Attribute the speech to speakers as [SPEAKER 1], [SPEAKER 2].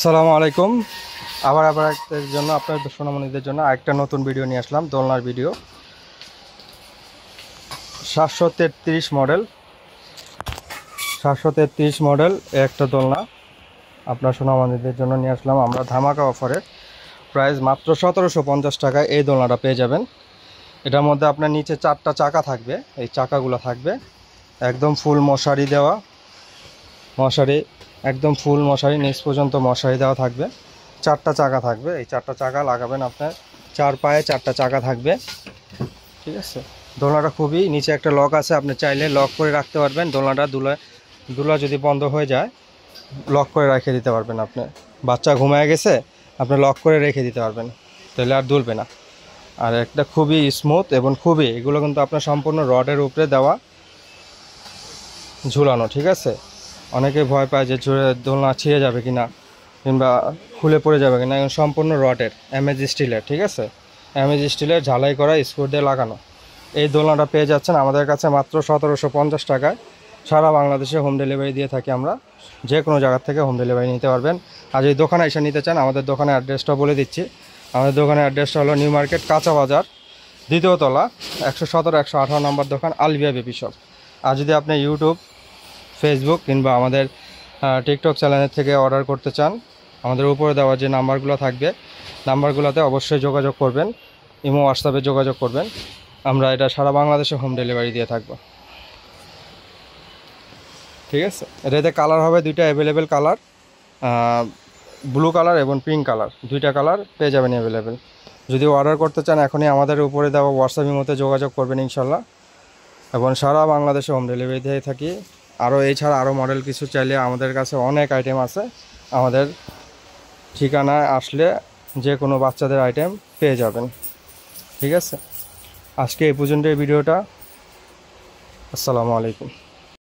[SPEAKER 1] আসসালামু আলাইকুম। আবার একটার জন্য আপনার সোনামণিদের জন্য আরেকটা নতুন ভিডিও নিয়ে আসলাম, দোলনার ভিডিও। 733 মডেল 733 মডেল একটা দোলনা আপনার সোনামণিদের জন্য নিয়ে আসলাম আমরা ধামাকা অফারে। প্রাইস মাত্র 1750 টাকায় এই দোলনাটা পেয়ে যাবেন। এটার মধ্যে আপনার নিচে 4টা চাকা থাকবে, এই চাকাগুলো থাকবে একদম ফুল মশারি দেওয়া, মশারি একদম ফুল মশারি, নিচ পর্যন্ত মশারি দেওয়া থাকবে। 4টা চাকা থাকবে, এই 4টা চাকা লাগাবেন আপনার 4 পায়ে 4টা চাকা থাকবে, ঠিক আছে। দোলনাটা খুবই, নিচে একটা লক আছে, আপনি চাইলে লক করে রাখতে পারবেন। দোলনাটা দুলা যদি বন্ধ হয়ে যায় লক করে রেখে দিতে পারবেন। আপনি বাচ্চা ঘুমায় গেছে, আপনি লক করে রেখে দিতে পারবেন, তাহলে আর দুলবে না। আর একটা খুবই স্মুথ এবং খুবই, এগুলো কিন্তু আপনার সম্পূর্ণ রডের উপরে দেওয়া ঝুলানো, ঠিক আছে। অনেকে ভয় পায় যে দোলনা ছিঁড়ে যাবে কিনা কিংবা খুলে পড়ে যাবে কিনা, এখন সম্পূর্ণ রডের এমএজ স্টিলের, ঠিক আছে। এমএজ স্টিলের ঝালাই করা স্ক্রু দিয়ে লাগানো এই দোলনাটা পেয়ে যাচ্ছেন আমাদের কাছে মাত্র 1750 টাকায়। সারা বাংলাদেশে হোম ডেলিভারি দিয়ে থাকি আমরা, যে কোনো জায়গা থেকে হোম ডেলিভারি নিতে পারবেন। আর যদি দোকানে এসে নিতে চান, আমাদের দোকানের অ্যাড্রেসটা বলে দিচ্ছি। আমাদের দোকানের অ্যাড্রেসটা হলো নিউ মার্কেট কাঁচা বাজার, 2য় তলা, 117 118 নম্বর দোকান, আলবিয়া বেবি শপ। আর যদি আপনি ইউটিউব, ফেসবুক কিংবা আমাদের টিকটক চ্যানেলের থেকে অর্ডার করতে চান, আমাদের উপরে দেওয়া যে নাম্বারগুলো থাকবে, নাম্বারগুলোতে অবশ্যই যোগাযোগ করবেন, ইমো হোয়াটসঅ্যাপে যোগাযোগ করবেন। আমরা এটা সারা বাংলাদেশে হোম ডেলিভারি দিয়ে থাকবো, ঠিক আছে। এটাতে কালার হবে 2টা অ্যাভেলেবেল কালার, ব্লু কালার এবং পিঙ্ক কালার, 2টা কালার পেয়ে যাবেন অ্যাভেলেবেল। যদি অর্ডার করতে চান এখনই আমাদের উপরে দেওয়া হোয়াটসঅ্যাপ ইমোতে যোগাযোগ করবেন ইনশাল্লাহ, এবং সারা বাংলাদেশে হোম ডেলিভারি দিয়ে থাকি। আরও এছাড়া আরও মডেল কিছু চাইলে আমাদের কাছে অনেক আইটেম আছে। আমাদের ঠিকানায় আসলে যে কোনো বাচ্চাদের আইটেম পেয়ে যাবেন, ঠিক আছে। আজকে এই পর্যন্ত এই ভিডিওটা। আসসালামু আলাইকুম।